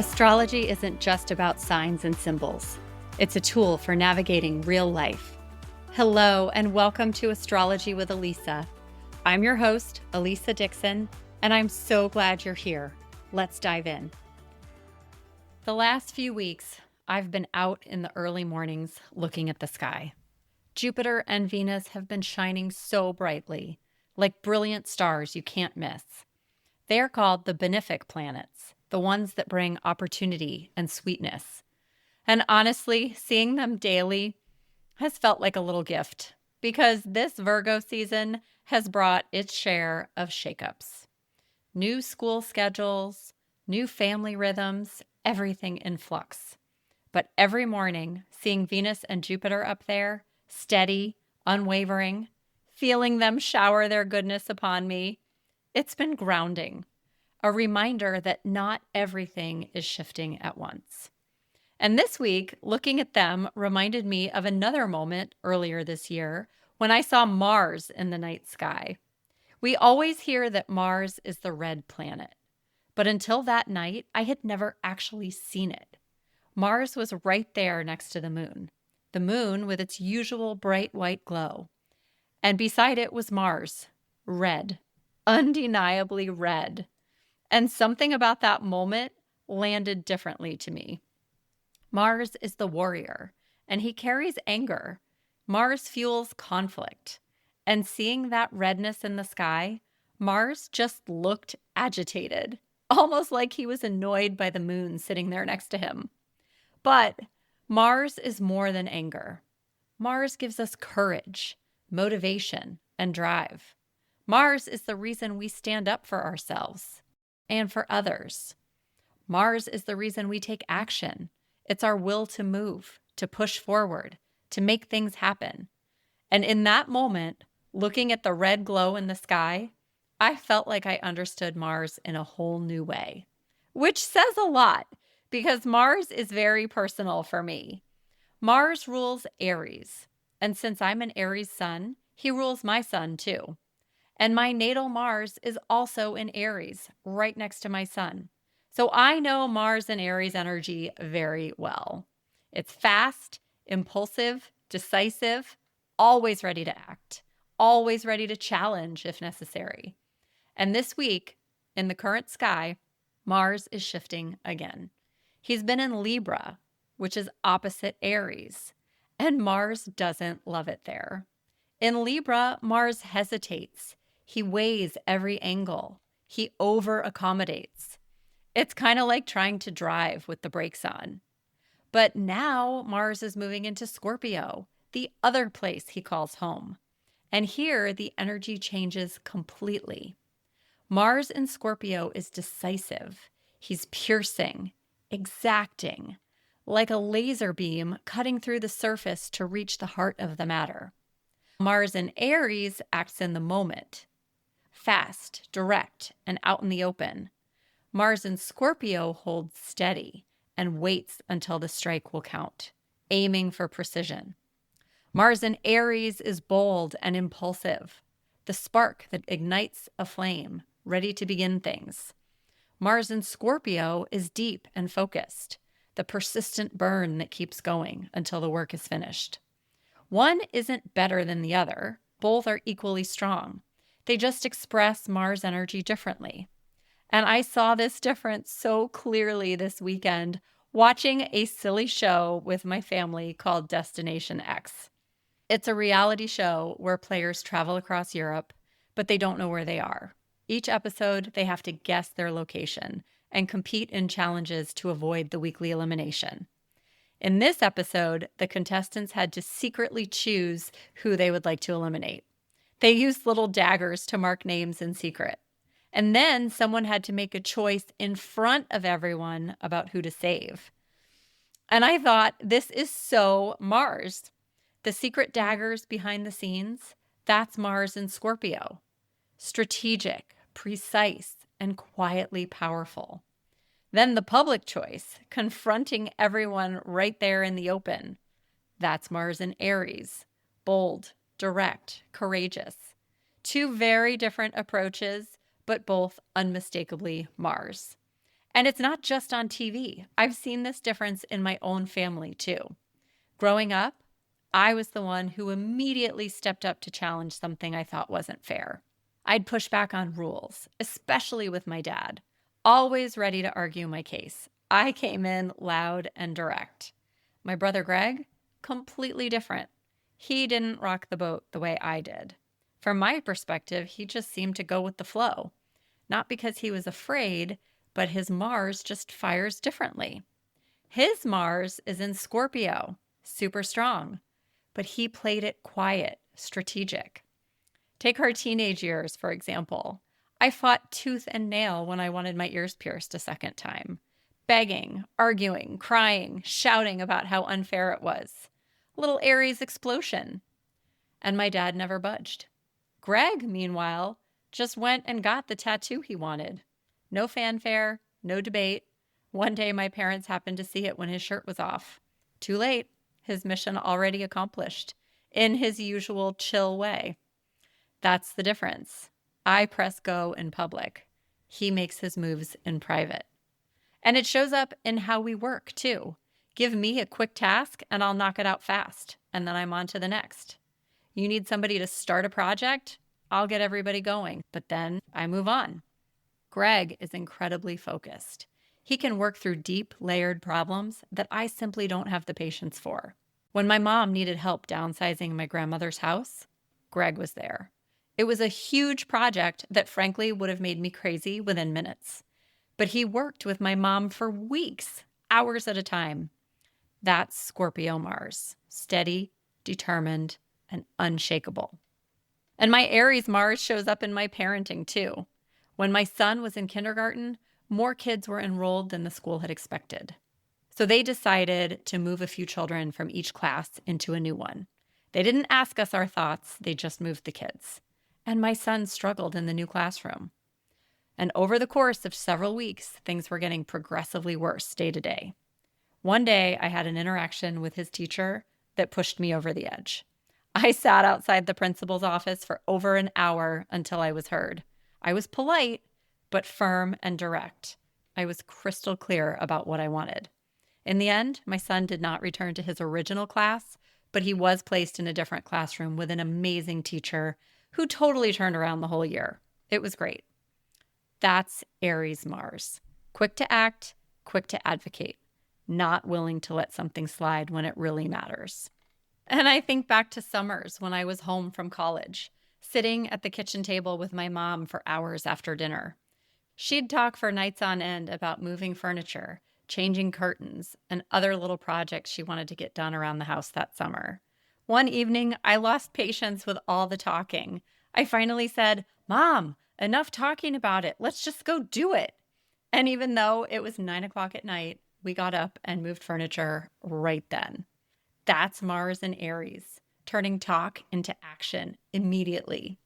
Astrology isn't just about signs and symbols. It's a tool for navigating real life. Hello, and welcome to Astrology with Alisa. I'm your host, Alisa Dixon, and I'm so glad you're here. Let's dive in. The last few weeks, I've been out in the early mornings looking at the sky. Jupiter and Venus have been shining so brightly, like brilliant stars you can't miss. They are called the benefic planets, the ones that bring opportunity and sweetness. And honestly, seeing them daily has felt like a little gift because this Virgo season has brought its share of shakeups. New school schedules, new family rhythms, everything in flux. But every morning, seeing Venus and Jupiter up there, steady, unwavering, feeling them shower their goodness upon me, it's been grounding, a reminder that not everything is shifting at once. And this week, looking at them reminded me of another moment earlier this year when I saw Mars in the night sky. We always hear that Mars is the red planet, but until that night, I had never actually seen it. Mars was right there next to the moon with its usual bright white glow. And beside it was Mars, red, undeniably red. And something about that moment landed differently to me. Mars is the warrior, and he carries anger. Mars fuels conflict. And seeing that redness in the sky, Mars just looked agitated, almost like he was annoyed by the moon sitting there next to him. But Mars is more than anger. Mars gives us courage, motivation, and drive. Mars is the reason we stand up for ourselves and for others. Mars is the reason we take action. It's our will to move, to push forward, to make things happen. And in that moment, looking at the red glow in the sky, I felt like I understood Mars in a whole new way, which says a lot because Mars is very personal for me. Mars rules Aries, and since I'm an Aries sun, he rules my sun too. And my natal Mars is also in Aries, right next to my sun. So I know Mars and Aries energy very well. It's fast, impulsive, decisive, always ready to act, always ready to challenge if necessary. And this week, in the current sky, Mars is shifting again. He's been in Libra, which is opposite Aries, and Mars doesn't love it there. In Libra, Mars hesitates. He weighs every angle. He over-accommodates. It's kind of like trying to drive with the brakes on. But now Mars is moving into Scorpio, the other place he calls home. And here the energy changes completely. Mars in Scorpio is decisive. He's piercing, exacting, like a laser beam cutting through the surface to reach the heart of the matter. Mars in Aries acts in the moment, fast, direct, and out in the open. Mars in Scorpio holds steady and waits until the strike will count, aiming for precision. Mars in Aries is bold and impulsive, the spark that ignites a flame, ready to begin things. Mars in Scorpio is deep and focused, the persistent burn that keeps going until the work is finished. One isn't better than the other. Both are equally strong. They just express Mars energy differently. And I saw this difference so clearly this weekend watching a silly show with my family called Destination X. It's a reality show where players travel across Europe, but they don't know where they are. Each episode, they have to guess their location and compete in challenges to avoid the weekly elimination. In this episode, the contestants had to secretly choose who they would like to eliminate. They used little daggers to mark names in secret. And then someone had to make a choice in front of everyone about who to save. And I thought, this is so Mars. The secret daggers behind the scenes, that's Mars in Scorpio. Strategic, precise, and quietly powerful. Then the public choice, confronting everyone right there in the open. That's Mars in Aries. Bold, direct, courageous. Two very different approaches, but both unmistakably Mars. And it's not just on TV. I've seen this difference in my own family too. Growing up, I was the one who immediately stepped up to challenge something I thought wasn't fair. I'd push back on rules, especially with my dad, always ready to argue my case. I came in loud and direct. My brother Greg, completely different. He didn't rock the boat the way I did. From my perspective, he just seemed to go with the flow. Not because he was afraid, but his Mars just fires differently. His Mars is in Scorpio, super strong, but he played it quiet, strategic. Take our teenage years, for example. I fought tooth and nail when I wanted my ears pierced a second time. Begging, arguing, crying, shouting about how unfair it was. A little Aries explosion. And my dad never budged. Greg, meanwhile, just went and got the tattoo he wanted. No fanfare, no debate. One day my parents happened to see it when his shirt was off. Too late. His mission already accomplished. In his usual chill way. That's the difference. I press go in public. He makes his moves in private. And it shows up in how we work, too. Give me a quick task and I'll knock it out fast. And then I'm on to the next. You need somebody to start a project? I'll get everybody going. But then I move on. Greg is incredibly focused. He can work through deep, layered problems that I simply don't have the patience for. When my mom needed help downsizing my grandmother's house, Greg was there. It was a huge project that frankly would have made me crazy within minutes. But he worked with my mom for weeks, hours at a time. That's Scorpio Mars, steady, determined, and unshakable. And my Aries Mars shows up in my parenting too. When my son was in kindergarten, more kids were enrolled than the school had expected. So they decided to move a few children from each class into a new one. They didn't ask us our thoughts, they just moved the kids. And my son struggled in the new classroom. And over the course of several weeks, things were getting progressively worse day to day. One day, I had an interaction with his teacher that pushed me over the edge. I sat outside the principal's office for over an hour until I was heard. I was polite, but firm and direct. I was crystal clear about what I wanted. In the end, my son did not return to his original class, but he was placed in a different classroom with an amazing teacher who totally turned around the whole year. It was great. That's Aries Mars. Quick to act, quick to advocate, not willing to let something slide when it really matters. And I think back to summers when I was home from college, sitting at the kitchen table with my mom for hours after dinner. She'd talk for nights on end about moving furniture, changing curtains, and other little projects she wanted to get done around the house that summer. One evening, I lost patience with all the talking. I finally said, "Mom, enough talking about it. Let's just go do it." And even though it was 9 o'clock at night, we got up and moved furniture right then. That's Mars and Aries, turning talk into action immediately.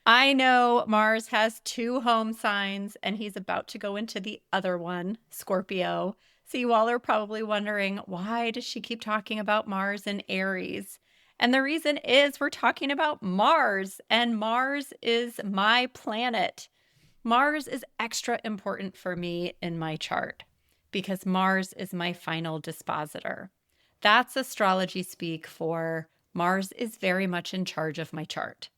I know Mars has 2 home signs and he's about to go into the other one, Scorpio. So you all are probably wondering, why does she keep talking about Mars and Aries? And the reason is we're talking about Mars, and Mars is my planet. Mars is extra important for me in my chart because Mars is my final dispositor. That's astrology speak for Mars is very much in charge of my chart.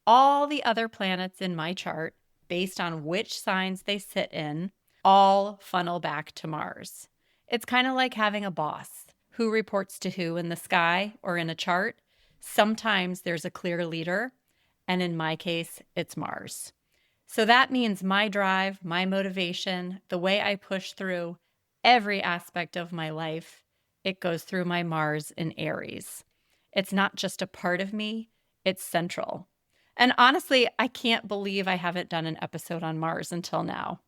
All the other planets in my chart, based on which signs they sit in, all funnel back to Mars. It's kind of like having a boss who reports to who in the sky or in a chart. Sometimes there's a clear leader, and in my case, it's Mars. So that means my drive, my motivation, the way I push through every aspect of my life, it goes through my Mars in Aries. It's not just a part of me, it's central. And honestly, I can't believe I haven't done an episode on Mars until now.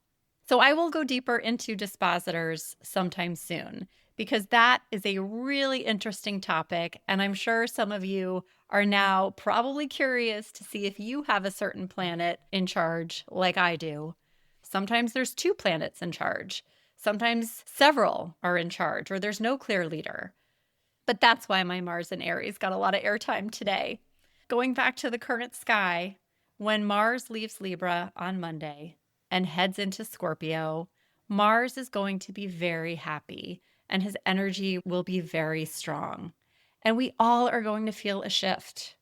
So I will go deeper into dispositors sometime soon because that is a really interesting topic. And I'm sure some of you are now probably curious to see if you have a certain planet in charge like I do. Sometimes there's 2 planets in charge. Sometimes several are in charge or there's no clear leader. But that's why my Mars in Aries got a lot of airtime today. Going back to the current sky, when Mars leaves Libra on Monday and heads into Scorpio, Mars is going to be very happy and his energy will be very strong. And we all are going to feel a shift.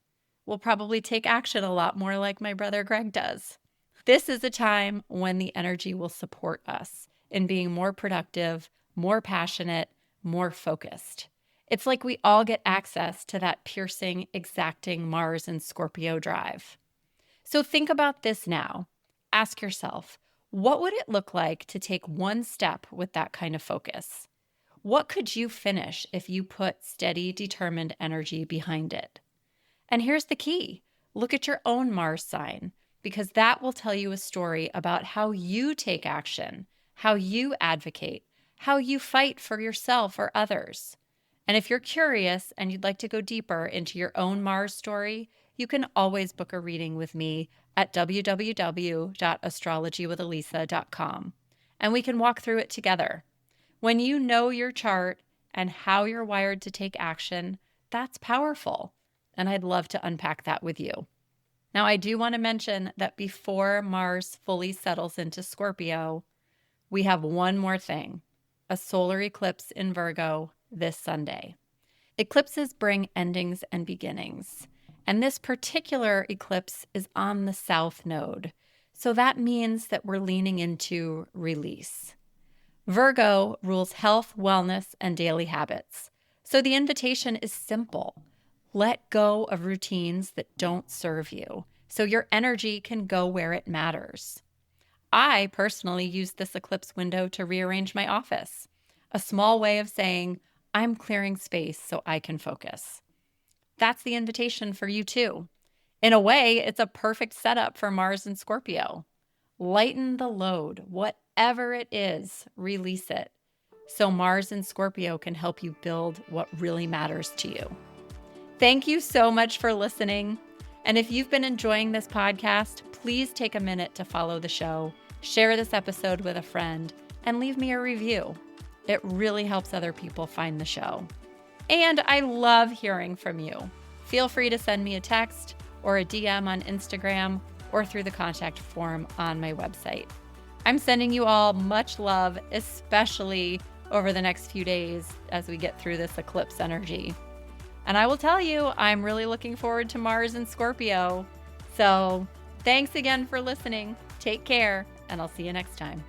We'll probably take action a lot more like my brother Greg does. This is a time when the energy will support us in being more productive, more passionate, more focused. It's like we all get access to that piercing, exacting Mars and Scorpio drive. So think about this now. Ask yourself, what would it look like to take one step with that kind of focus? What could you finish if you put steady, determined energy behind it? And here's the key. Look at your own Mars sign, because that will tell you a story about how you take action, how you advocate, how you fight for yourself or others. And if you're curious and you'd like to go deeper into your own Mars story, you can always book a reading with me at www.astrologywithalisa.com, and we can walk through it together. When you know your chart and how you're wired to take action, that's powerful, and I'd love to unpack that with you. Now, I do want to mention that before Mars fully settles into Scorpio, we have one more thing, a solar eclipse in Virgo this Sunday. Eclipses bring endings and beginnings, and this particular eclipse is on the South Node, so that means that we're leaning into release. Virgo rules health, wellness, and daily habits, so the invitation is simple. Let go of routines that don't serve you, so your energy can go where it matters. I personally used this eclipse window to rearrange my office, a small way of saying, I'm clearing space so I can focus. That's the invitation for you too. In a way, it's a perfect setup for Mars and Scorpio. Lighten the load, whatever it is, release it, so Mars and Scorpio can help you build what really matters to you. Thank you so much for listening. And if you've been enjoying this podcast, please take a minute to follow the show, share this episode with a friend, and leave me a review. It really helps other people find the show. And I love hearing from you. Feel free to send me a text or a DM on Instagram or through the contact form on my website. I'm sending you all much love, especially over the next few days as we get through this eclipse energy. And I will tell you, I'm really looking forward to Mars and Scorpio. So thanks again for listening. Take care, and I'll see you next time.